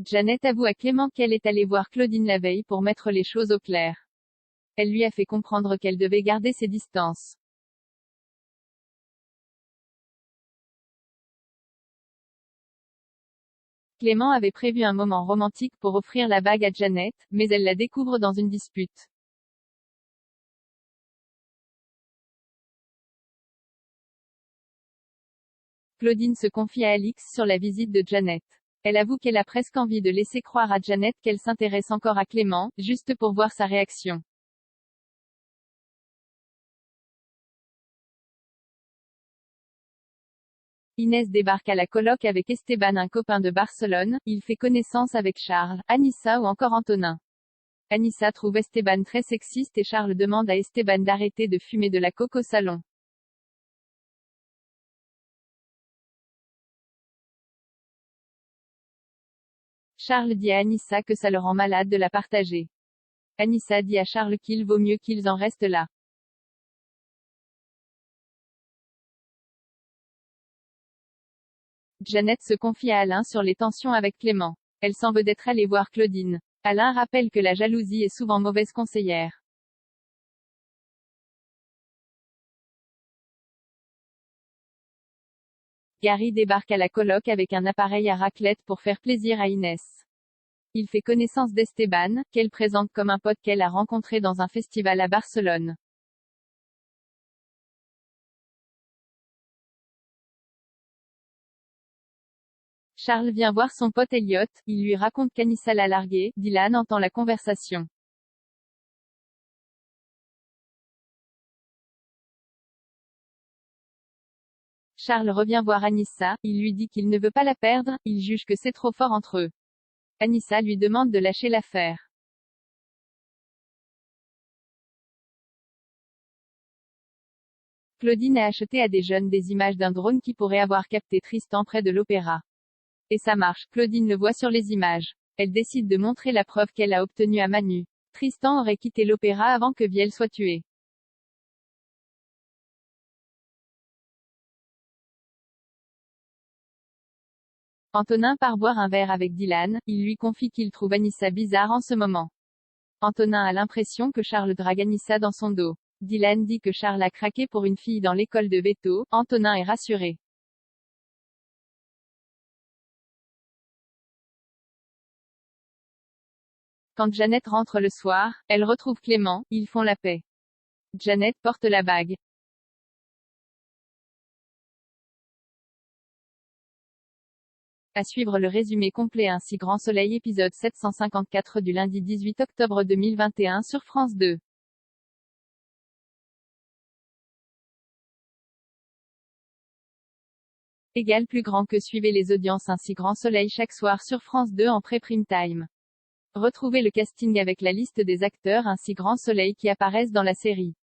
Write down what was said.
Janet avoue à Clément qu'elle est allée voir Claudine la veille pour mettre les choses au clair. Elle lui a fait comprendre qu'elle devait garder ses distances. Clément avait prévu un moment romantique pour offrir la bague à Janet, mais elle la découvre dans une dispute. Claudine se confie à Alix sur la visite de Janet. Elle avoue qu'elle a presque envie de laisser croire à Janet qu'elle s'intéresse encore à Clément, juste pour voir sa réaction. Inès débarque à la coloc avec Esteban, un copain de Barcelone. Il fait connaissance avec Charles, Anissa ou encore Antonin. Anissa trouve Esteban très sexiste et Charles demande à Esteban d'arrêter de fumer de la coke au salon. Charles dit à Anissa que ça le rend malade de la partager. Anissa dit à Charles qu'il vaut mieux qu'ils en restent là. Janet se confie à Alain sur les tensions avec Clément. Elle s'en veut d'être allée voir Claudine. Alain rappelle que la jalousie est souvent mauvaise conseillère. Gary débarque à la coloc avec un appareil à raclette pour faire plaisir à Inès. Il fait connaissance d'Esteban, qu'elle présente comme un pote qu'elle a rencontré dans un festival à Barcelone. Charles vient voir son pote Elliot, il lui raconte qu'Anissa l'a largué. Dylan entend la conversation. Charles revient voir Anissa, il lui dit qu'il ne veut pas la perdre, il juge que c'est trop fort entre eux. Anissa lui demande de lâcher l'affaire. Claudine a acheté à des jeunes des images d'un drone qui pourrait avoir capté Tristan près de l'opéra. Et ça marche, Claudine le voit sur les images. Elle décide de montrer la preuve qu'elle a obtenue à Manu. Tristan aurait quitté l'opéra avant que Viel soit tué. Antonin part boire un verre avec Dylan, il lui confie qu'il trouve Anissa bizarre en ce moment. Antonin a l'impression que Charles drague Anissa dans son dos. Dylan dit que Charles a craqué pour une fille dans l'école de veto. Antonin est rassuré. Quand Janet rentre le soir, elle retrouve Clément, ils font la paix. Janet porte la bague. À suivre le résumé complet ainsi Grand Soleil épisode 754 du lundi 18 octobre 2021 sur France 2. Égal plus grand que suivez les audiences ainsi Grand Soleil chaque soir sur France 2 en pré-prime time. Retrouvez le casting avec la liste des acteurs ainsi Grand Soleil qui apparaissent dans la série.